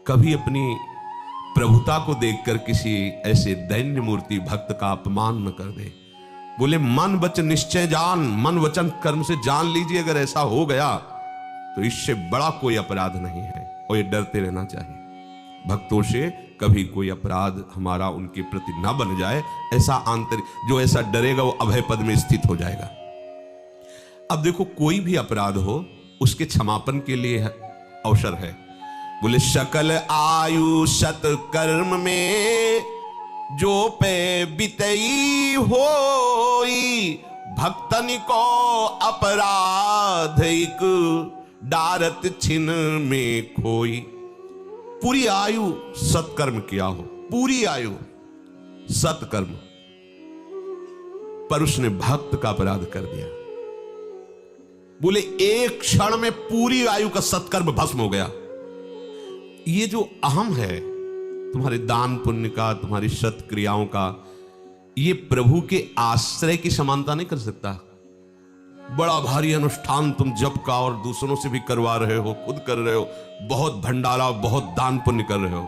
कभी अपनी प्रभुता को देखकर किसी ऐसे दैन्य मूर्ति भक्त का अपमान न कर दे। बोले मन वचन निश्चय जान, मन वचन कर्म से जान लीजिए, अगर ऐसा हो गया तो इससे बड़ा कोई अपराध नहीं है, और ये डरते रहना चाहिए। भक्तों से कभी कोई अपराध हमारा उनके प्रति ना बन जाए, ऐसा आंतरिक, जो ऐसा डरेगा वो अभय पद में स्थित हो जाएगा। अब देखो, कोई भी अपराध हो उसके क्षमापन के लिए अवसर है। बोले सकल आयु सत कर्म में जो पे बितई होई, भक्तन को अपराध एक डारत छिन में खोई। पूरी आयु सत्कर्म किया हो, पूरी आयु सत्कर्म, पर उसने भक्त का अपराध कर दिया। बोले एक क्षण में पूरी आयु का सत्कर्म भस्म हो गया। ये जो अहम है तुम्हारे दान पुण्य का, तुम्हारी सत्क्रियाओं का, ये प्रभु के आश्रय की समानता नहीं कर सकता। बड़ा भारी अनुष्ठान तुम जप का और दूसरों से भी करवा रहे हो, खुद कर रहे हो, बहुत भंडारा, बहुत दान पुण्य कर रहे हो,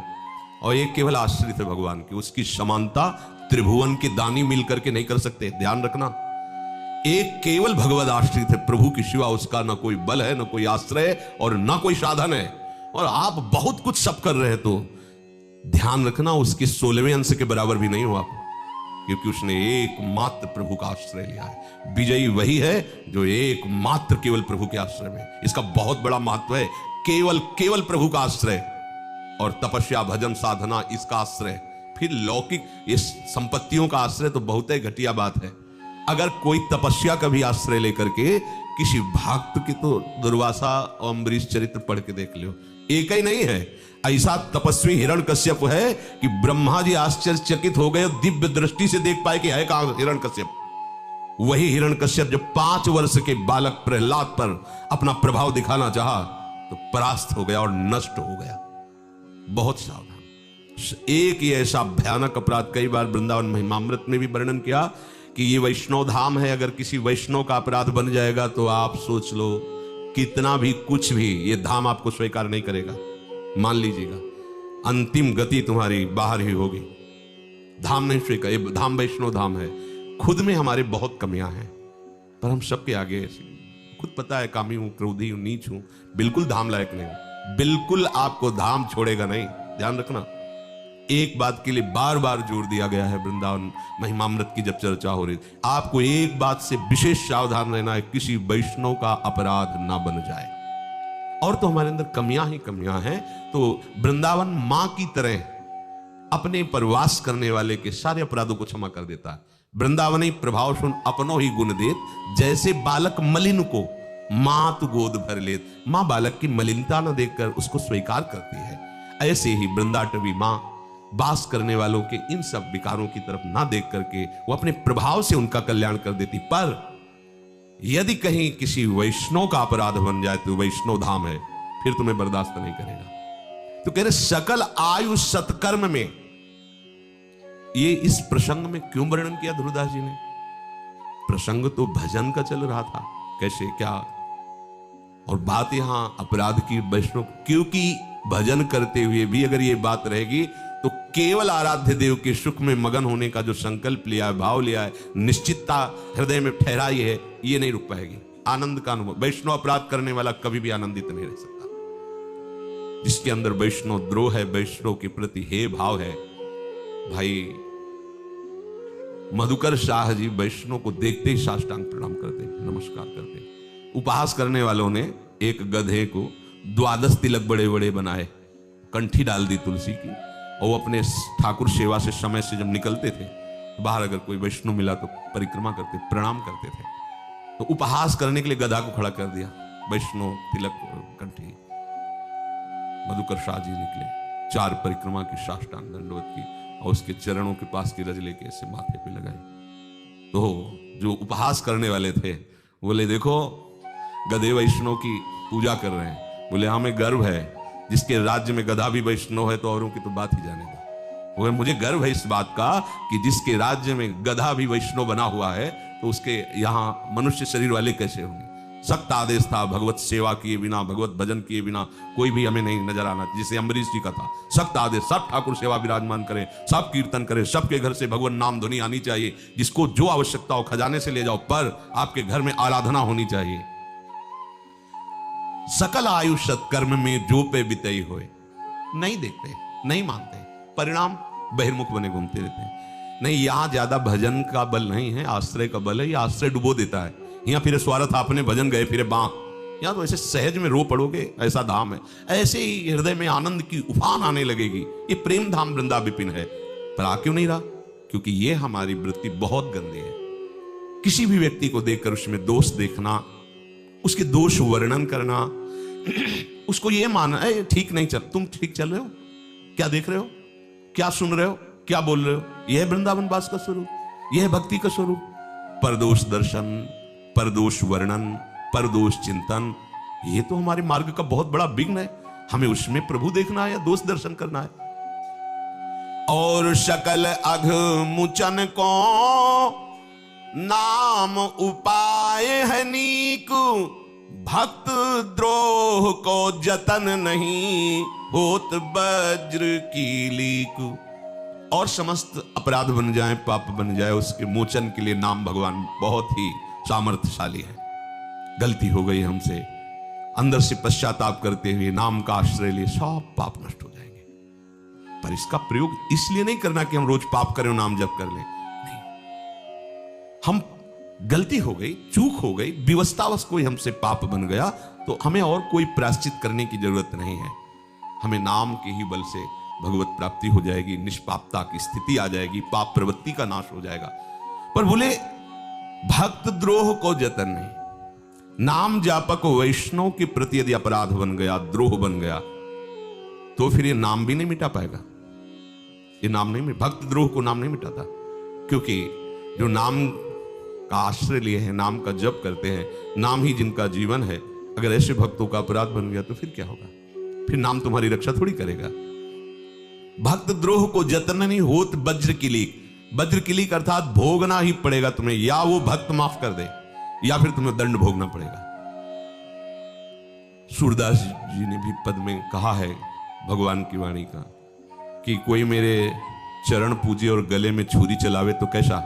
और ये केवल आश्रित है भगवान की। उसकी समानता त्रिभुवन के दानी मिलकर के नहीं कर सकते, ध्यान रखना। एक केवल भगवद आश्रित है, प्रभु की सिवा उसका ना कोई बल है, ना कोई आश्रय और ना कोई साधन है। और आप बहुत कुछ सब कर रहे हैं, तो ध्यान रखना उसके 16वें अंश के बराबर भी नहीं हो आप, क्योंकि उसने एकमात्र प्रभु का आश्रय लिया है। विजयी वही है जो एकमात्र केवल प्रभु के आश्रय में। इसका बहुत बड़ा महत्व है, केवल केवल प्रभु का आश्रय, और तपस्या भजन साधना इसका आश्रय। फिर लौकिक ये संपत्तियों का आश्रय तो बहुत ही घटिया बात है। अगर कोई तपस्या का भी आश्रय लेकर के किसी भक्त की, तो दुर्वासा और अम्बरीश चरित्र पढ़ के देख लो, एक ही नहीं है। ऐसा तपस्वी हिरण्यकश्यप है कि ब्रह्मा जी आश्चर्यचकित हो गए, दिव्य दृष्टि से देख पाए कि है कहां हिरण्यकश्यप। वही हिरण्यकश्यप जब 5 वर्ष के बालक प्रहलाद पर अपना प्रभाव दिखाना चाहा तो परास्त हो गया और नष्ट हो गया। बहुत सावधान। एक ही ऐसा भयानक अपराध कई बार वृंदावन महिमामृत में भी वर्णन किया कि ये वैष्णव धाम है, अगर किसी वैष्णव का अपराध बन जाएगा तो आप सोच लो कितना भी कुछ भी ये धाम आपको स्वीकार नहीं करेगा। मान लीजिएगा अंतिम गति तुम्हारी बाहर ही होगी, धाम नहीं स्वीकार। ये धाम वैष्णव धाम है। खुद में हमारे बहुत कमियां हैं, पर हम सबके आगे खुद पता है कामी हूं, क्रोधी हूं, नीच हूं, बिल्कुल धाम लायक नहीं हूं। बिल्कुल आपको धाम छोड़ेगा नहीं, ध्यान रखना। एक बात के लिए बार बार जोर दिया गया है वृंदावन महिमामृत की जब चर्चा हो रही, आपको एक बात से विशेष सावधान रहना है, किसी वैष्णव का अपराध ना बन जाए। और तो हमारे अंदर कमियां ही कमियां हैं। तो वृंदावन मां की तरह अपने पर वास करने वाले के सारे अपराधों को क्षमा कर देता है। वृंदावनी प्रभाव सुन अपनो ही गुण देत, जैसे बालक मलिन को मात गोद भर लेत। मां बालक की मलिनता न देखकर उसको स्वीकार करती है, ऐसे ही वृंदाटवी मां वास करने वालों के इन सब विकारों की तरफ ना देख करके वो अपने प्रभाव से उनका कल्याण कर देती। पर यदि कहीं किसी वैष्णव का अपराध बन जाए तो वैष्णव धाम है, फिर तुम्हें बर्दाश्त नहीं करेगा। तो कह रहे सकल आयु सत्कर्म में, ये इस प्रसंग में क्यों वर्णन किया ध्रुवदास जी ने? प्रसंग तो भजन का चल रहा था, कैसे क्या, और बात यहां अपराध की वैष्णव, क्योंकि भजन करते हुए भी अगर ये बात रहेगी तो केवल आराध्य देव के सुख में मगन होने का जो संकल्प लिया है, भाव लिया है, निश्चितता हृदय में ठहराई है, ये नहीं रुक पाएगी। आनंद का अनुभव, वैष्णव अपराध करने वाला कभी भी आनंदित नहीं रह सकता। जिसके अंदर वैष्णव द्रोह है, वैष्णव के प्रति हे भाव है, भाई मधुकर शाह जी वैष्णव को देखते ही साष्टांग प्रणाम करते, नमस्कार करते। उपहास करने वालों ने एक गधे को 12 तिलक बड़े बड़े बनाए, कंठी डाल दी तुलसी की, और वो अपने ठाकुर सेवा से समय से जब निकलते थे बाहर, अगर कोई वैष्णव मिला तो परिक्रमा करते, प्रणाम करते थे। तो उपहास करने के लिए गधा को खड़ा कर दिया, वैष्णव तिलक कंठी। मधुकर शाह जी निकले, 4 परिक्रमा की, साष्टांग दंडवत की, और उसके चरणों के पास की रज लेके ऐसे माथे पे लगाई। तो जो उपहास करने वाले थे बोले देखो गधे वैष्णव की पूजा कर रहे हैं। बोले हमें गर्व है, जिसके राज्य में गधा भी वैष्णव है तो औरों की तो बात ही जाने दो। बोले मुझे गर्व है इस बात का कि जिसके राज्य में गधा भी वैष्णव बना हुआ है तो उसके यहाँ मनुष्य शरीर वाले कैसे होंगे। सख्त आदेश था, भगवत सेवा किए बिना, भगवत भजन किए बिना कोई भी हमें नहीं नजर आना। जिसे अम्बरीश जी का था, सख्त आदेश, सब ठाकुर सेवा विराजमान करें, सब कीर्तन करें, सबके घर से भगवान नाम ध्वनि आनी चाहिए, जिसको जो आवश्यकता हो खजाने से ले जाओ, पर आपके घर में आराधना होनी चाहिए। सकल आयु सत्कर्म में जो पे बितई होए, नहीं देखते, नहीं मानते, परिणाम बहिर्मुख बने घूमते रहते हैं। नहीं, यहां ज्यादा भजन का बल नहीं है, आश्रय का बल है। ये आश्रय डुबो देता है। यहाँ फिर स्वार्थ आपने भजन गए फिर बाँ, यहाँ तो ऐसे सहज में रो पड़ोगे, ऐसा धाम है। ऐसे ही हृदय में आनंद की उफान आने लगेगी। ये प्रेम धाम वृंदा विपिन है। पर आ क्यों नहीं रहा? क्योंकि ये हमारी वृत्ति बहुत गंदी है। किसी भी व्यक्ति को देखकर उसमें दोष देखना, उसके दोष वर्णन करना, उसको ये मानना है ठीक नहीं चल, तुम ठीक चल रहे हो, क्या देख रहे हो, क्या सुन रहे हो, क्या बोल रहे हो, यह वृंदावन वास का स्वरूप, यह भक्ति का स्वरूप। परदोष दर्शन, परदोष वर्णन, परदोष चिंतन, ये तो हमारे मार्ग का बहुत बड़ा विघ्न है। हमें उसमें प्रभु देखना है या दोष दर्शन करना है? और शकल अघ मुचन को नाम उपाय है नीक, भक्त द्रोह को जतन नहीं होत वज्र की लीक। और समस्त अपराध बन जाए, पाप बन जाए, उसके मोचन के लिए नाम भगवान बहुत ही सामर्थ्यशाली है। गलती हो गई हमसे, अंदर से पश्चाताप करते हुए नाम का आश्रय लिए, सब पाप नष्ट हो जाएंगे। पर इसका प्रयोग इसलिए नहीं करना कि हम रोज पाप करें, नाम जप कर लें। नहीं, हम गलती हो गई, चूक हो गई, विवशतावश कोई हमसे पाप बन गया, तो हमें और कोई प्रायश्चित करने की जरूरत नहीं है। हमें नाम के ही बल से भगवत प्राप्ति हो जाएगी, निष्पापता की स्थिति आ जाएगी, पाप प्रवृत्ति का नाश हो जाएगा। पर बोले भक्त द्रोह को जतन नहीं। नाम जापक वैष्णव के प्रति यदि अपराध बन गया, द्रोह बन गया, तो फिर ये नाम भी नहीं मिटा पाएगा। ये नाम नहीं, भक्त द्रोह को नाम नहीं मिटाता। क्योंकि जो नाम का आश्रय लिए हैं, नाम का जप करते हैं, नाम ही जिनका जीवन है, अगर ऐसे भक्तों का अपराध बन गया तो फिर क्या होगा? फिर नाम तुम्हारी रक्षा थोड़ी करेगा। भक्त द्रोह को जतन नहीं होत वज्र की लीक। वज्र की लीक अर्थात भोगना ही पड़ेगा तुम्हें, या वो भक्त माफ कर दे या फिर तुम्हें दंड भोगना पड़ेगा। सूरदास जी ने भी पद में कहा है भगवान की वाणी का कि कोई मेरे चरण पूजे और गले में छुरी चलावे तो कैसा,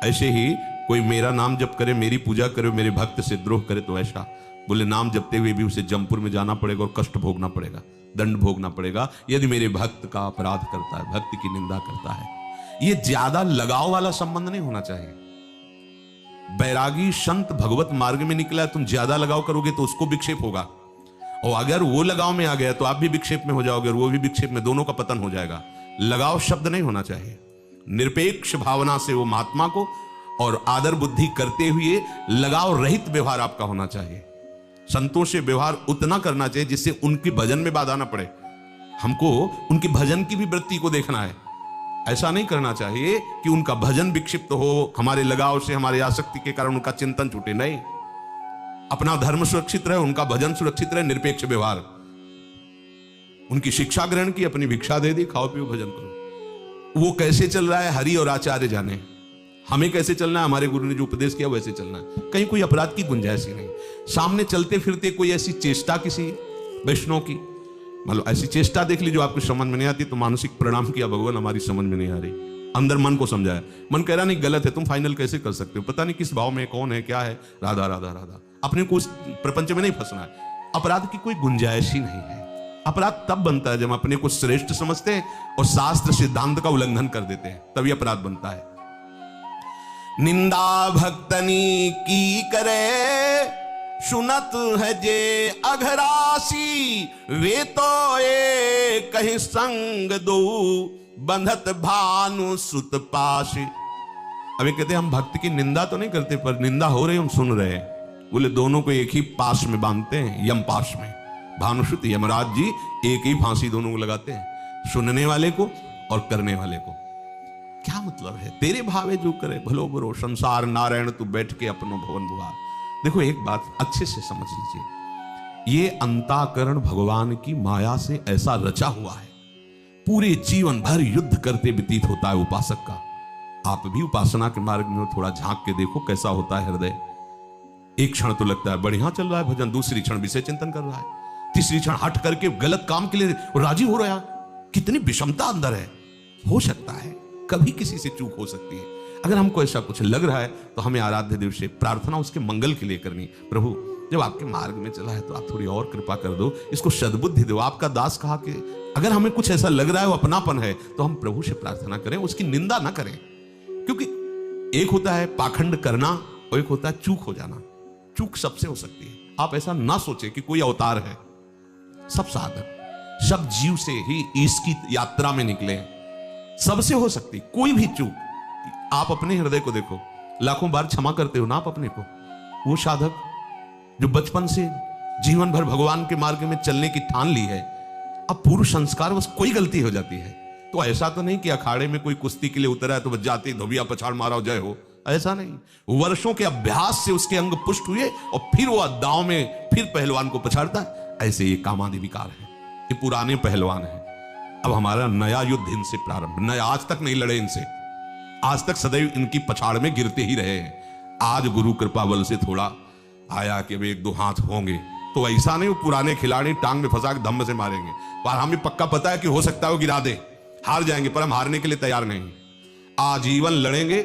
ऐसे ही कोई मेरा नाम जप करे, मेरी पूजा करे, मेरे भक्त से द्रोह करे तो ऐसा। बोले नाम जपते हुए भी उसे जमपुर में जाना पड़ेगा और कष्ट भोगना पड़ेगा, दंड भोगना पड़ेगा, यदि मेरे भक्त का अपराध करता है, भक्त की निंदा करता है। ये ज्यादा लगाव वाला संबंध नहीं होना चाहिए। बैरागी संत भगवत मार्ग में निकला है, तुम ज्यादा लगाव करोगे तो उसको विक्षेप होगा, और अगर वो लगाव में आ गया तो आप भी विक्षेप में हो जाओगे और वो भी विक्षेप में, दोनों का पतन हो जाएगा। लगाव शब्द नहीं होना चाहिए। निरपेक्ष भावना से वो महात्मा को और आदर बुद्धि करते हुए लगाव रहित व्यवहार आपका होना चाहिए। संतों से व्यवहार उतना करना चाहिए जिससे उनके भजन में बाधा ना पड़े। हमको उनके भजन की भी वृत्ति को देखना है। ऐसा नहीं करना चाहिए कि उनका भजन विक्षिप्त हो, हमारे लगाव से, हमारे आसक्ति के कारण उनका चिंतन छूटे। नहीं, अपना धर्म सुरक्षित रहे, उनका भजन सुरक्षित रहे, निरपेक्ष व्यवहार। उनकी शिक्षा ग्रहण की, अपनी भिक्षा दे दी, खाओ पियो भजन करो। वो कैसे चल रहा है हरि और आचार्य जाने, हमें कैसे चलना है, हमारे गुरु ने जो उपदेश किया वैसे चलना है। कहीं कोई अपराध की गुंजाइश ही नहीं। सामने चलते फिरते कोई ऐसी चेष्टा किसी वैष्णव की, मतलब ऐसी चेष्टा देख ली जो आपको समझ में नहीं आती, तो मानसिक प्रणाम किया, भगवान हमारी समझ में नहीं आ रही। अंदर मन को समझाया, मन कह रहा नहीं गलत है, तुम फाइनल कैसे कर सकते हो, पता नहीं किस भाव में, कौन है, क्या है, राधा राधा राधा। अपने को उस प्रपंच में नहीं फंसना है। अपराध की कोई गुंजाइश ही नहीं है। अपराध तब बनता है जब अपने को श्रेष्ठ समझते हैं और शास्त्र सिद्धांत का उल्लंघन कर देते हैं, तभी अपराध बनता है। निंदा भक्तनी की करे, सुनत है जे अघरासी, वे तो ये कहीं संग दो, बंधत भानु सुत पास। अभी कहते हम भक्त की निंदा तो नहीं करते, पर निंदा हो रही हम सुन रहे हैं। बोले दोनों को एक ही पास में बांधते हैं, यम पास में। भानुसुत यमराज जी एक ही फांसी दोनों को लगाते हैं, सुनने वाले को और करने वाले को। क्या मतलब है? तेरे भावे जो करे भलो बुरो, संसार नारायण तू बैठ के अपनो भवन बुआ। देखो एक बात अच्छे से समझ लीजिए, ये अंताकरण भगवान की माया से ऐसा रचा हुआ है, पूरे जीवन भर युद्ध करते व्यतीत होता है उपासक का। आप भी उपासना के मार्ग में थोड़ा झांक के देखो कैसा होता है हृदय। एक क्षण तो लगता है बढ़िया चल रहा है भजन, दूसरी क्षण विषय चिंतन कर रहा है, तीसरी क्षण हट करके गलत काम के लिए राजी हो रहा है। कितनी विषमता अंदर है। हो सकता है कभी किसी से चूक हो सकती है। अगर हमको ऐसा कुछ लग रहा है तो हमें आराध्य देव से प्रार्थना उसके मंगल के लिए करनी। प्रभु जब आपके मार्ग में चला है तो आप थोड़ी और कृपा कर दो, इसको सद्बुद्धि दो। आपका दास कहा कि अगर हमें कुछ ऐसा लग रहा है वो अपनापन है तो हम प्रभु से प्रार्थना करें, उसकी निंदा ना करें। क्योंकि एक होता है पाखंड करना और एक होता है चूक हो जाना। चूक सबसे हो सकती है। आप ऐसा ना सोचे कि कोई अवतार है। सब साधक सब जीव से ही इसकी यात्रा में निकले, सबसे हो सकती कोई भी चूक। आप अपने हृदय को देखो, लाखों बार क्षमा करते हो ना आप अपने को। वो साधक जो बचपन से जीवन भर भगवान के मार्ग में चलने की ठान ली है, अब पूर्व संस्कार बस कोई गलती हो जाती है तो ऐसा तो नहीं कि अखाड़े में कोई कुश्ती के लिए उतरा है तो बस जाते ही धोबिया पछाड़ मारा जय हो, ऐसा नहीं। वर्षों के अभ्यास से उसके अंग पुष्ट हुए और फिर वो दांव में फिर पहलवान को पछाड़ता है। ऐसे ये कामादि विकार है, ये पुराने पहलवान है। अब हमारा नया युद्ध इनसे प्रारंभ। नया आज तक नहीं लड़े इनसे, आज तक सदैव इनकी पछाड़ में गिरते ही रहे हैं। आज गुरु कृपा बल से थोड़ा आया कि वे एक दो हाथ होंगे तो ऐसा नहीं वो पुराने खिलाड़ी टांग में फंसा के धम्म से मारेंगे। पर हमें पक्का पता है कि हो सकता है वो गिरा दे, हार जाएंगे, पर हम हारने के लिए तैयार नहीं। आजीवन लड़ेंगे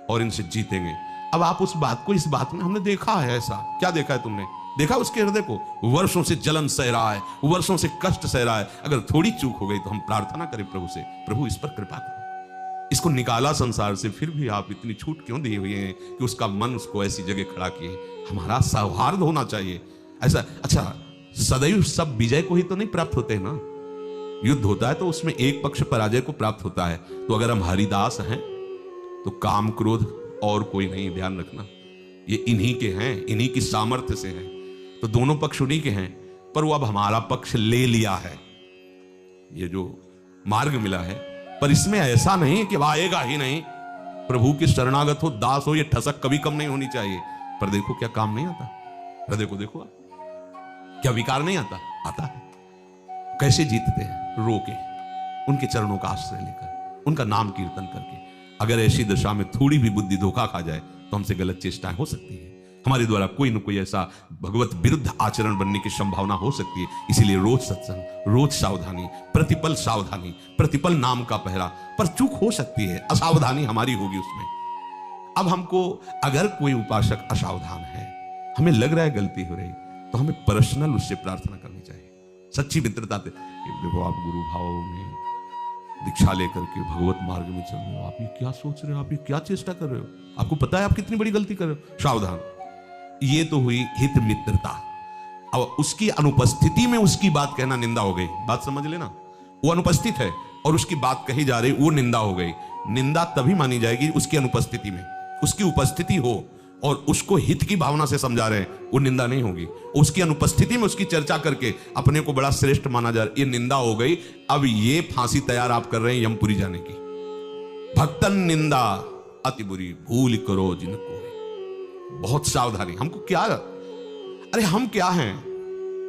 और इनसे जीतेंगे। अब आप उस बात को, इस बात में हमने देखा है ऐसा। क्या देखा है तुमने? देखा उसके हृदय को, वर्षों से जलन सह रहा है, वर्षों से कष्ट सह रहा है। अगर थोड़ी चूक हो गई तो हम प्रार्थना करें प्रभु से, प्रभु इस पर कृपा करो। इसको निकाला संसार से, फिर भी आप इतनी छूट क्यों दिए हुए हैं कि उसका मन उसको ऐसी जगह खड़ा किए। हमारा सौहार्द होना चाहिए ऐसा। अच्छा, सदैव सब विजय को ही तो नहीं प्राप्त होते ना। युद्ध होता है तो उसमें एक पक्ष पराजय को प्राप्त होता है। तो अगर हम हरिदास हैं तो काम क्रोध और कोई नहीं, ध्यान रखना, ये इन्हीं के हैं, इन्हीं की सामर्थ्य से हैं। तो दोनों पक्ष उन्हीं के हैं, पर वो अब हमारा पक्ष ले लिया है, ये जो मार्ग मिला है। पर इसमें ऐसा नहीं कि आएगा ही नहीं। प्रभु के शरणागत हो, दास हो, ये ठसक कभी कम नहीं होनी चाहिए। पर देखो क्या काम नहीं आता, हृदय को देखो, क्या विकार नहीं आता? आता है। कैसे जीतते हैं? रो के, उनके चरणों का आश्रय लेकर, उनका नाम कीर्तन करके। अगर ऐसी दशा में थोड़ी भी बुद्धि धोखा खा जाए तो हमसे गलत चेष्टाएं हो सकती है। हमारे द्वारा कोई न कोई ऐसा भगवत विरुद्ध आचरण बनने की संभावना हो सकती है। इसीलिए रोज सत्संग, रोज सावधानी, प्रतिपल सावधानी, प्रतिपल नाम का पहरा। पर चूक हो सकती है, असावधानी हमारी होगी उसमें। अब हमको, अगर कोई उपासक असावधान है, हमें लग रहा है गलती हो रही, तो हमें पर्सनल उससे प्रार्थना करनी चाहिए, सच्ची मित्रता से। देखो आप गुरु भाव में दीक्षा लेकर के भगवत मार्ग में चल रहे हो, आप ये क्या सोच रहे हो, आप ये क्या चेष्टा कर रहे हो, आपको पता है आप कितनी बड़ी गलती कर रहे हो, सावधान। ये तो हुई हित मित्रता। अब उसकी अनुपस्थिति में उसकी बात कहना निंदा हो गई। बात समझ लेना, वो अनुपस्थित है और उसकी बात कही जा रही, वो निंदा हो गई। निंदा तभी मानी जाएगी उसकी अनुपस्थिति में। उसकी उपस्थिति हो और उसको हित की भावना से समझा रहे हैं, वो निंदा नहीं होगी। उसकी अनुपस्थिति में उसकी चर्चा करके अपने को बड़ा श्रेष्ठ माना जा रहा है, ये निंदा हो गई। अब ये फांसी तैयार आप कर रहे हैं यमपुरी जाने की। भक्तन निंदा अति बुरी, भूल करो जिनको। बहुत सावधानी। हमको क्या, अरे हम क्या हैं?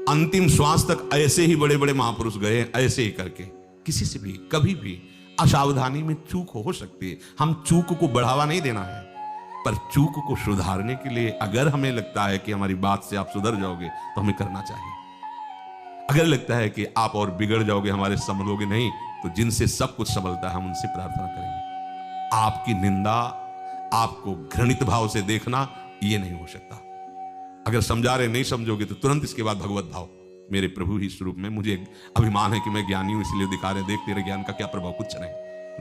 अंतिम श्वास तक ऐसे ही बड़े बड़े महापुरुष गए, ऐसे ही करके। किसी से भी कभी भी असावधानी में चूक हो सकती है। हम चूक को बढ़ावा नहीं देना है, पर चूक को सुधारने के लिए अगर हमें लगता है कि हमारी बात से आप सुधर जाओगे तो हमें करना चाहिए। अगर लगता है कि आप और बिगड़ जाओगे, हमारे संभलोगे नहीं, तो जिनसे सब कुछ संभलता है हम उनसे प्रार्थना करेंगे। आपकी निंदा, आपको घृणित भाव से देखना, ये नहीं हो सकता। अगर समझा रहे नहीं समझोगे तो तुरंत इसके बाद भगवत भाव, मेरे प्रभु ही स्वरूप में मुझे अभिमान है कि मैं ज्ञानी हूं, इसलिए दिखा रहे, देख तेरे ज्ञान का क्या प्रभाव, कुछ नहीं,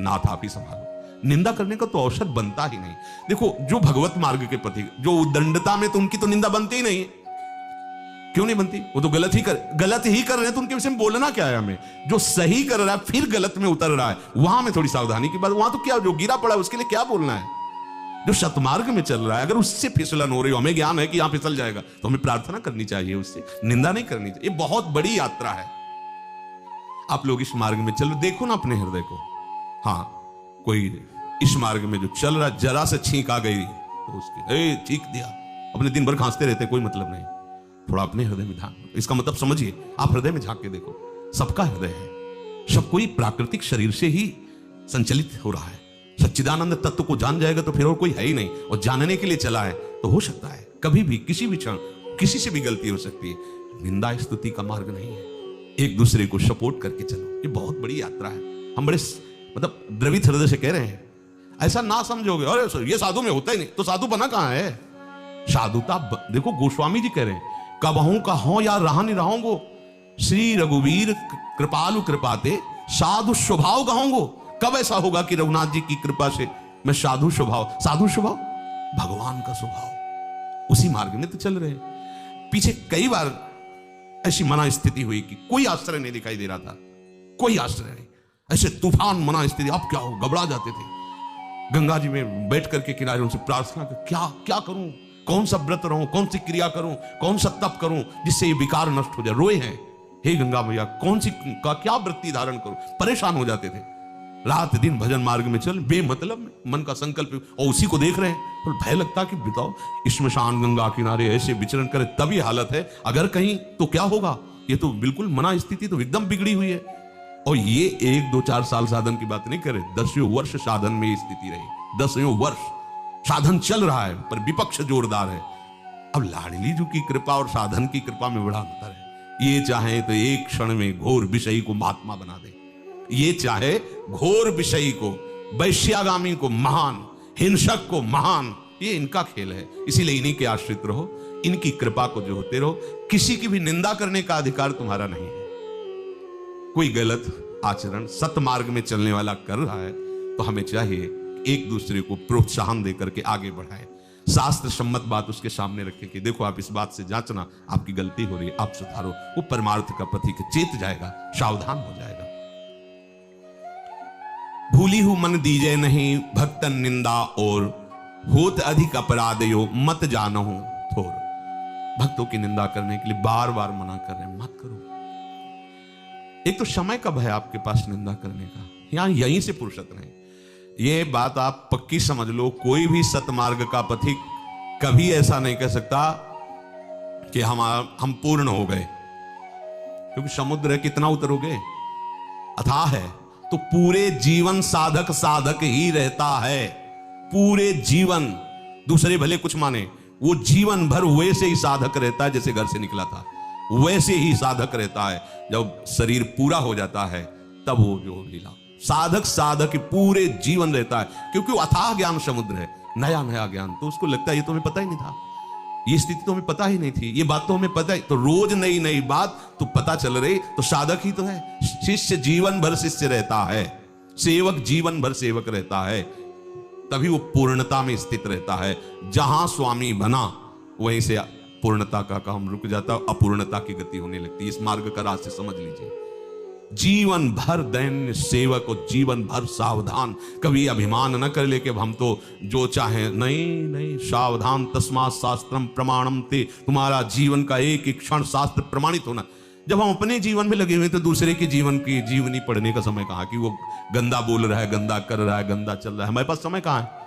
नाथ आप ही संभालो। निंदा करने का तो अवसर बनता ही नहीं। देखो, जो भगवत मार्ग के प्रति जो उदंडता में, तो उनकी तो निंदा बनती ही नहीं है। क्यों नहीं बनती? वो तो गलत ही कर रहे हैं, तो उनके विषय में बोलना क्या है हमें? जो सही कर रहा है फिर गलत में उतर रहा है, वहां में थोड़ी सावधानी की बात। वहां तो क्या, जो गिरा पड़ा है उसके लिए क्या बोलना है? जो सतमार्ग में चल रहा है, अगर उससे फिसलन हो रही हो, हमें ज्ञान है कि यहां फिसल जाएगा, तो हमें प्रार्थना करनी चाहिए, उससे निंदा नहीं करनी चाहिए। ये बहुत बड़ी यात्रा है। आप लोग इस मार्ग में चलो, देखो ना अपने हृदय को। हाँ, कोई इस मार्ग में जो चल रहा है, जरा से छींक आ गई तो उसके चीख दिया, अपने दिन भर खांसते रहते, कोई मतलब नहीं। थोड़ा अपने हृदय में ध्यान, इसका मतलब समझिए, आप हृदय में झांक के देखो, सबका हृदय है, सब कोई प्राकृतिक शरीर से ही संचालित हो रहा है। सच्चिदानंद तत्व को जान जाएगा तो फिर और कोई है ही नहीं, और जानने के लिए चला है तो हो सकता है कभी भी किसी भी क्षण किसी से भी गलती हो सकती है। निंदा स्तुति का मार्ग नहीं है। एक दूसरे को सपोर्ट करके चलो, ये बहुत बड़ी यात्रा है। हम बड़े मतलब द्रवित हृदय से कह रहे हैं, ऐसा ना समझोगे अरे ये साधु में होता ही नहीं, तो साधु बना कहां है? साधुता देखो, गोस्वामी जी कह रहे हैं, कबहू कहो या रहा नहीं रहूंगो, श्री रघुवीर कृपालु कृपाते साधु स्वभाव कहूंगो। कब ऐसा होगा कि रघुनाथ जी की कृपा से मैं साधु स्वभाव भगवान का स्वभाव, उसी मार्ग में तो चल रहे हैं। पीछे कई बार ऐसी मना स्थिति हुई कि कोई आश्रय नहीं दिखाई दे रहा था, कोई आश्रय नहीं, ऐसे तूफान मना स्थिति, अब क्या हो, घबरा जाते थे। गंगा जी में बैठ करके किनारे उनसे प्रार्थना कर, क्या करूं, कौन सा व्रत रहूं, कौन सी क्रिया करूं, कौन सा तप करूं जिससे ये विकार नष्ट हो जाए। रोए हैं, हे गंगा मैया कौन सी का क्या वृत्ति धारण करूं, परेशान हो जाते थे। रात दिन भजन मार्ग में चल, बेमतलब में मन का संकल्प, और उसी को देख रहे हैं। तो भय लगता कि बताओ श्मशान गंगा किनारे ऐसे विचरण करे तब ये हालत है, अगर कहीं तो क्या होगा। ये तो बिल्कुल मना स्थिति तो एकदम बिगड़ी हुई है। और ये 1 2 4 साल साधन की बात नहीं करे, 10 वर्ष साधन में ये स्थिति रही। 10 वर्ष साधन चल रहा है पर विपक्ष जोरदार है। अब लाडली जी की कृपा और साधन की कृपा में बड़ा अंतर है। ये चाहे तो एक क्षण में घोर विषयी को महात्मा बना दे, ये चाहे घोर विषयी को, वैश्यागामी को महान, हिंसक को महान, ये इनका खेल है। इसीलिए इन्हीं के आश्रित रहो, इनकी कृपा को जो होते रहो। किसी की भी निंदा करने का अधिकार तुम्हारा नहीं है। कोई गलत आचरण सतमार्ग में चलने वाला कर रहा है तो हमें चाहिए एक दूसरे को प्रोत्साहन देकर के आगे बढ़ाएं, शास्त्र सम्मत बात उसके सामने रखें कि देखो आप इस बात से जांचना, आपकी गलती हो रही है, आप सुधारो। वो परमार्थ का पथिक चेत जाएगा, सावधान हो जाएगा। भूली हूं मन दीजे नहीं, भक्तन निंदा और होत अधिक अपराधयो, मत जानहु थोर। भक्तों की निंदा करने के लिए बार बार मना कर रहे हैं, मत करो। एक तो समय कब है आपके पास निंदा करने का, यहां यहीं से फुर्सत नहीं। ये बात आप पक्की समझ लो, कोई भी सतमार्ग का पथिक कभी ऐसा नहीं कह सकता कि हम पूर्ण हो गए, क्योंकि समुद्र है, कितना उतरोगे, अथाह है। तो पूरे जीवन साधक ही रहता है, पूरे जीवन। दूसरे भले कुछ माने, वो जीवन भर वैसे ही साधक रहता है जैसे घर से निकला था, वैसे ही साधक रहता है। जब शरीर पूरा हो जाता है तब वो जो लीला साधक पूरे जीवन रहता है, क्योंकि वो अथाह ज्ञान समुद्र है, नया नया ज्ञान। तो उसको लगता है ये तो हमें पता ही नहीं था, ये स्थिति तो हमें पता ही नहीं थी, ये बात तो हमें पता ही, तो रोज नई नई बात तो पता चल रही, तो साधक ही तो है। शिष्य जीवन भर शिष्य रहता है, सेवक जीवन भर सेवक रहता है, तभी वो पूर्णता में स्थित रहता है। जहां स्वामी बना वहीं से पूर्णता का काम रुक जाता, अपूर्णता की गति होने लगती है। इस मार्ग का रास्ते समझ लीजिए। जीवन भर दैन्य सेवक और जीवन भर सावधान, कभी अभिमान न कर ले कि हम तो जो चाहे, नहीं, सावधान तस्मात् शास्त्रम प्रमाणम ते। तुम्हारा जीवन का एक एक क्षण शास्त्र प्रमाणित होना। जब हम अपने जीवन में लगे हुए तो दूसरे के जीवन की जीवनी पढ़ने का समय कहाँ, कि वो गंदा बोल रहा है, गंदा कर रहा है, गंदा चल रहा है, हमारे पास समय कहाँ है।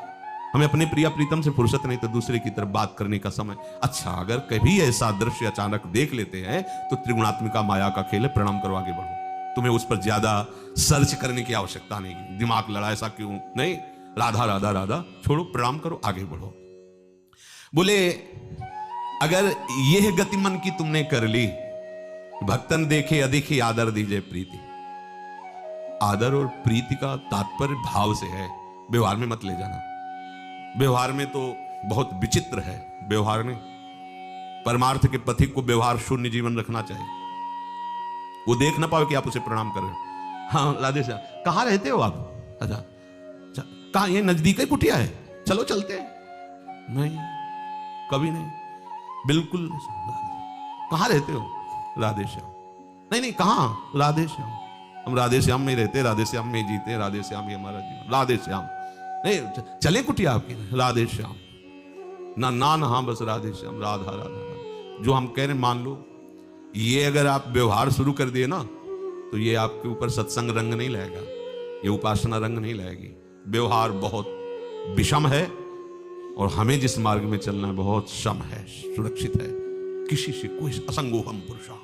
हमें अपने प्रिया प्रीतम से फुर्सत नहीं तो दूसरे की तरफ बात करने का समय। अच्छा, अगर कभी ऐसा दृश्य अचानक देख लेते हैं तो त्रिगुणात्मिका माया का खेल है, प्रणाम करो, आगे बढ़ो। तुम्हें उस पर ज्यादा सर्च करने की आवश्यकता नहीं, दिमाग लड़ा ऐसा क्यों नहीं, राधा राधा राधा छोड़ो, प्रणाम करो, आगे बढ़ो। बोले अगर यह गति मन की तुमने कर ली, भक्तन देखे अधिक आदर दीजिए प्रीति। आदर और प्रीति का तात्पर्य भाव से है, व्यवहार में मत ले जाना। व्यवहार में तो बहुत विचित्र है, व्यवहार में परमार्थ के पथिक को व्यवहार शून्य जीवन रखना चाहिए। वो देख ना पाओ कि आप उसे प्रणाम कर रहे हो। हाँ राधे श्याम, कहाँ रहते हो आप? अच्छा, कहाँ, ये नजदीक ही कुटिया है, चलो चलते हैं। नहीं, कभी नहीं, बिल्कुल। कहाँ रहते हो? राधे श्याम। नहीं, कहाँ? राधे श्याम। हम राधे श्याम में रहते, राधे श्याम में जीते, राधे श्याम ही हमारा जीवन, राधे श्याम। नहीं, चले कुटिया आपकी? राधे श्याम ना, हाँ बस राधे श्याम, राधा राधा। जो हम कह रहे मान लो, ये अगर आप व्यवहार शुरू कर दिए ना तो ये आपके ऊपर सत्संग रंग नहीं लाएगा, ये उपासना रंग नहीं लाएगी। व्यवहार बहुत विषम है और हमें जिस मार्ग में चलना है बहुत सम है, सुरक्षित है। किसी से कोई असंगोहम पुरुषा,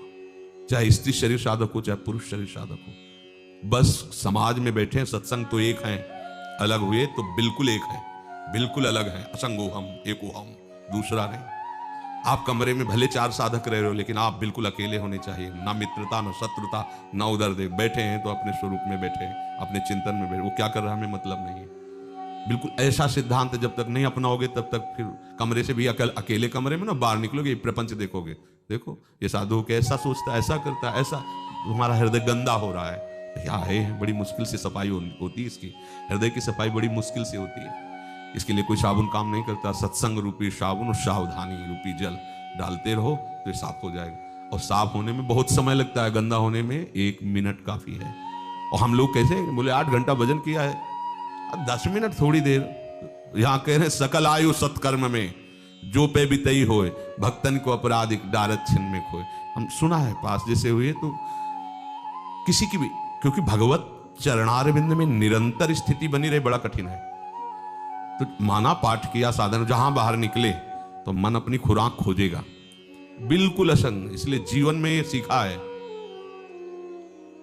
चाहे स्त्री शरीर साधक हो चाहे पुरुष शरीर साधक हो, बस समाज में बैठे, सत्संग तो एक है, अलग हुए तो बिल्कुल एक है, बिल्कुल अलग है। असंगोहम एकोहम, दूसरा नहीं। आप कमरे में भले 4 साधक रह रहे हो, लेकिन आप बिल्कुल अकेले होने चाहिए। ना मित्रता, ना शत्रुता, ना उधर देख। बैठे हैं तो अपने स्वरूप में बैठे हैं, अपने चिंतन में बैठे। वो क्या कर रहा है हमें मतलब नहीं है। बिल्कुल ऐसा सिद्धांत जब तक नहीं अपनाओगे तब तक फिर कमरे से भी अकेले कमरे में ना बाहर निकलोगे, प्रपंच देखोगे। देखो ये साधु कैसा सोचता है, ऐसा करता है, ऐसा तुम्हारा हृदय गंदा हो रहा है। क्या है, बड़ी मुश्किल से सफाई होती है इसकी। हृदय की सफाई बड़ी मुश्किल से होती है। इसके लिए कोई साबुन काम नहीं करता। सत्संग रूपी साबुन और सावधानी रूपी जल डालते रहो तो ये साफ हो जाएगा। और साफ होने में बहुत समय लगता है, गंदा होने में 1 मिनट काफी है। और हम लोग कैसे बोले 8 घंटा भजन किया है, अब 10 मिनट थोड़ी देर। यहां कह रहे सकल आयु सत्कर्म में जो पे बितई होए, भक्तन को अपराधिक डारत छिन में खोए। हम सुना है पास जैसे हुए तो किसी की भी, क्योंकि भगवत चरणारविंद में निरंतर स्थिति बनी रहे बड़ा कठिन है। तो माना पाठ किया साधन, जहां बाहर निकले तो मन अपनी खुराक खोजेगा, बिल्कुल असंग। इसलिए जीवन में ये सीखा है,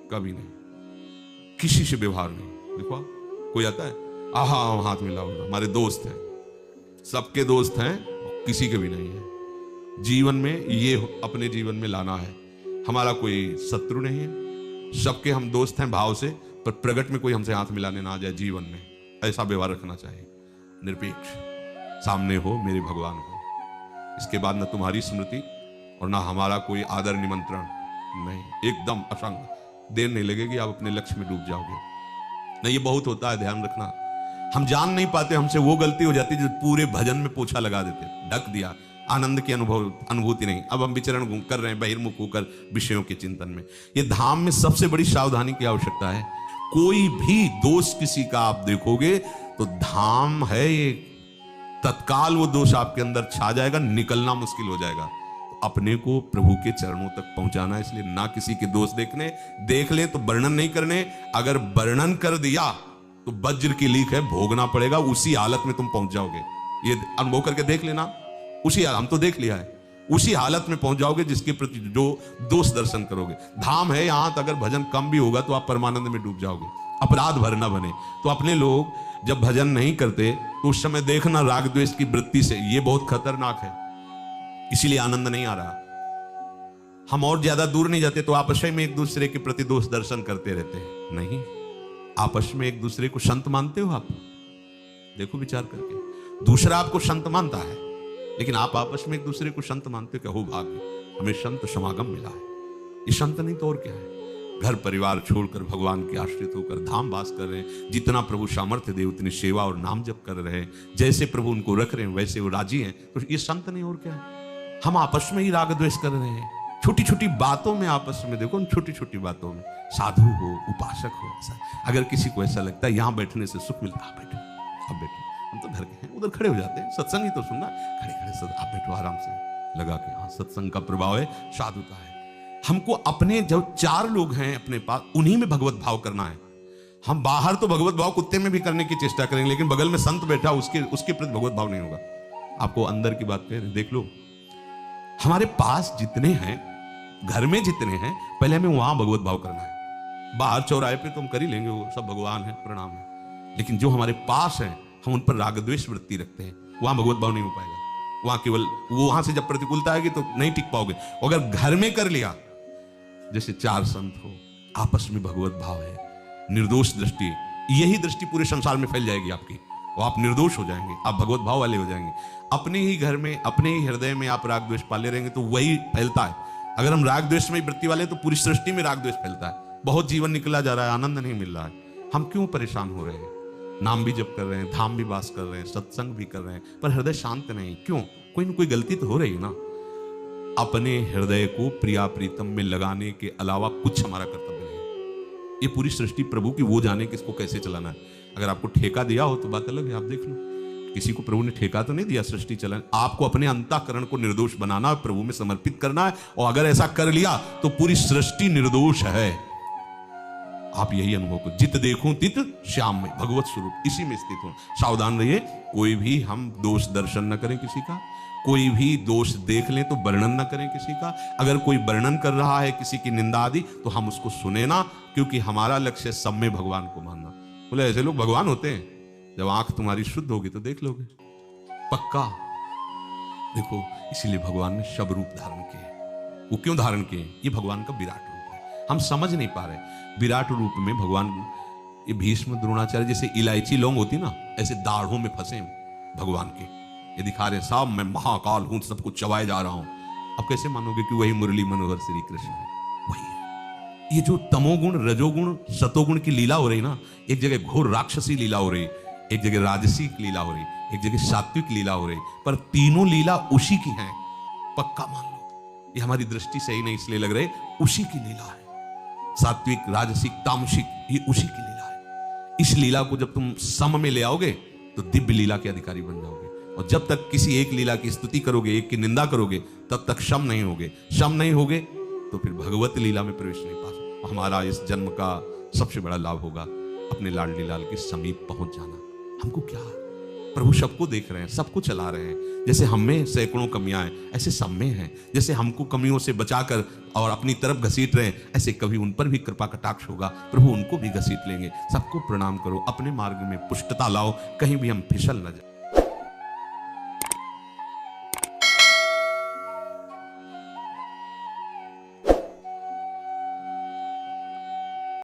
कभी नहीं किसी से व्यवहार नहीं। देखो कोई आता है, आहा हाथ मिला होगा, हमारे दोस्त हैं, सबके दोस्त हैं, किसी के भी नहीं है। जीवन में ये अपने जीवन में लाना है। हमारा कोई शत्रु नहीं है, सबके हम दोस्त हैं भाव से, पर प्रगट में कोई हमसे हाथ मिलाने ना आ जाए। जीवन में ऐसा व्यवहार रखना चाहिए, निरपेक्ष, सामने हो मेरे भगवान हो। इसके बाद न तुम्हारी स्मृति और ना हमारा कोई आदर निमंत्रण नहीं, एकदम असंग। देर नहीं लगेगी, आप अपने लक्ष्य में डूब जाओगे। नहीं, ये बहुत होता है, ध्यान रखना। हम जान नहीं पाते, हमसे वो गलती हो जाती है जो पूरे भजन में पोछा लगा देते, ढक दिया, आनंद की अनुभूति नहीं। अब हम विचरण कर रहे हैं बहिर्मुख होकर विषयों के चिंतन में। ये धाम में सबसे बड़ी सावधानी की आवश्यकता है। कोई भी दोष किसी का आप देखोगे तो धाम है ये, तत्काल वो दोष आपके अंदर छा जाएगा, निकलना मुश्किल हो जाएगा। तो अपने को प्रभु के चरणों तक पहुंचाना, इसलिए ना किसी के दोष देखने, देख ले तो वर्णन नहीं करने। अगर वर्णन कर दिया तो वज्र की लीक है, भोगना पड़ेगा, उसी हालत में तुम पहुंच जाओगे। ये अनुभव करके देख लेना, उसी हम तो देख लिया है, उसी हालत में पहुंच जाओगे जिसके प्रति जो दोष दर्शन करोगे। धाम है यहां, अगर भजन कम भी होगा तो आप परमानंद में डूब जाओगे, अपराध भर ना बने। तो अपने लोग जब भजन नहीं करते तो उस समय देखना राग द्वेष की वृत्ति से, ये बहुत खतरनाक है, इसीलिए आनंद नहीं आ रहा। हम और ज्यादा दूर नहीं जाते तो आपस में एक दूसरे के प्रति दोष दर्शन करते रहते हैं। नहीं, आपस में एक दूसरे को संत मानते हो आप? देखो विचार करके, दूसरा आपको संत मानता है, लेकिन आप आपस में एक दूसरे को संत मानते हो? क्या हो भाग्य, हमें संत समागम मिला है। ये संत नहीं तो और क्या है? घर परिवार छोड़कर भगवान के आश्रित होकर धाम वास कर रहे हैं। जितना प्रभु सामर्थ्य दे उतनी सेवा और नाम जप कर रहे हैं। जैसे प्रभु उनको रख रहे हैं वैसे वो राजी हैं, तो ये संत नहीं और क्या है? हम आपस में ही राग द्वेष कर रहे हैं, छोटी छोटी बातों में आपस में। देखो छोटी छोटी बातों में, साधु हो, उपासक हो, ऐसा अगर किसी को ऐसा लगता है यहाँ बैठने से सुख मिलता है, बैठो, अब बैठो, हम तो घर के हैं, उधर खड़े हो जाते हैं, सत्संग ही तो सुनना, खड़े खड़े आप बैठो आराम से लगा के। हाँ, सत्संग का प्रभाव है, साधुता है। हमको अपने जो 4 लोग हैं अपने पास, उन्हीं में भगवत भाव करना है। हम बाहर तो भगवत भाव कुत्ते में भी करने की चेष्टा करेंगे, लेकिन बगल में संत बैठा उसके प्रति भगवत भाव नहीं होगा। आपको अंदर की बात कह रहे हैं, देख लो, हमारे पास जितने हैं, घर में जितने हैं, पहले हमें वहां भगवत भाव करना है। बाहर चौराहे पे तो हम कर ही लेंगे, वो सब भगवान है, प्रणाम है, लेकिन जो हमारे पास है हम उन पर राग द्वेष वृत्ति रखते हैं, वहां भगवत भाव नहीं हो पाएगा। वहां केवल वहां से जब प्रतिकूलता आएगी तो नहीं टिक पाओगे। अगर घर में कर लिया, जैसे 4 संत हो, आपस में भगवत भाव है, निर्दोष दृष्टि, यही दृष्टि पूरे संसार में फैल जाएगी आपकी, और आप निर्दोष हो जाएंगे, आप भगवत भाव वाले हो जाएंगे। अपने ही घर में, अपने ही हृदय में आप राग द्वेष पाले रहेंगे तो वही फैलता है। अगर हम राग द्वेष में वृत्ति वाले तो पूरी सृष्टि में राग द्वेष फैलता है। बहुत जीवन निकला जा रहा है, आनंद नहीं मिल रहा है। हम क्यों परेशान हो रहे हैं? नाम भी जप कर रहे हैं, धाम भी वास कर रहे हैं, सत्संग भी कर रहे हैं, पर हृदय शांत नहीं। क्यों? कोई ना कोई गलती तो हो रही है ना। अपने हृदय को प्रिया प्रीतम में लगाने के अलावा कुछ हमारा कर्तव्य नहीं। ये पूरी सृष्टि प्रभु की, वो जाने कि इसको कैसे चलाना है। अगर आपको ठेका दिया हो तो बात अलग है, आप देख लो। किसी को प्रभु ने ठेका तो नहीं दिया सृष्टि चलाने। आपको अपने अंतःकरण को निर्दोष बनाना, प्रभु में समर्पित करना है, और अगर ऐसा कर लिया तो पूरी सृष्टि निर्दोष है। आप यही अनुभव करो। जित देखूं तित श्याम में, भगवत स्वरूप इसी में स्थित हो। सावधान रहिए, कोई भी हम दोष दर्शन न करें किसी का, कोई भी दोष देख लें तो वर्णन न करें किसी का। अगर कोई वर्णन कर रहा है किसी की निंदा आदि तो हम उसको सुने ना, क्योंकि हमारा लक्ष्य सब में भगवान को मानना। बोले ऐसे लोग भगवान होते हैं? जब आंख तुम्हारी शुद्ध होगी तो देख लोगे, पक्का। देखो, इसीलिए भगवान ने शब रूप धारण किए। वो क्यों धारण किए? ये भगवान का विराट रूप है, हम समझ नहीं पा रहे। विराट रूप में भगवान, ये भीष्म द्रोणाचार्य जैसे इलायची लौंग होती ना, ऐसे दाढ़ों में फंसे भगवान के, ये दिखा रहे साहब मैं महाकाल हूं, सब कुछ चबाए जा रहा हूं। अब कैसे मानोगे कि वही मुरली मनोहर श्री कृष्ण है? वही है। ये जो तमोगुण, रजोगुण, सतोगुण की लीला हो रही ना, एक जगह घोर राक्षसी लीला हो रही, एक जगह राजसी लीला हो रही, एक जगह सात्विक लीला हो रही, पर तीनों लीला उसी की हैं। पक्का मान लो, ये हमारी दृष्टि सही नहीं इसलिए लग रहे, उसी की लीला है। सात्विक, राजसिक, तामसिक, ये उसी की लीला है। इस लीला को जब तुम सम में ले आओगे तो दिव्य लीला के अधिकारी बन जाओगे। और जब तक किसी एक लीला की स्तुति करोगे, एक की निंदा करोगे, तब तक शम नहीं होगे। शम नहीं होगे तो फिर भगवत लीला में प्रवेश नहीं पा सकते। हमारा इस जन्म का सबसे बड़ा लाभ होगा अपने लाडली लाल के समीप पहुंच जाना। हमको क्या, प्रभु सबको देख रहे हैं, सबको चला रहे हैं। जैसे हम में सैकड़ों कमियां हैं, ऐसे सब में हैं। जैसे हमको कमियों से बचाकर और अपनी तरफ घसीट रहे हैं, ऐसे कभी उन पर भी कृपा कटाक्ष होगा, प्रभु उनको भी घसीट लेंगे। सबको प्रणाम करो, अपने मार्ग में पुष्टता लाओ, कहीं भी हम फिसल न जाए।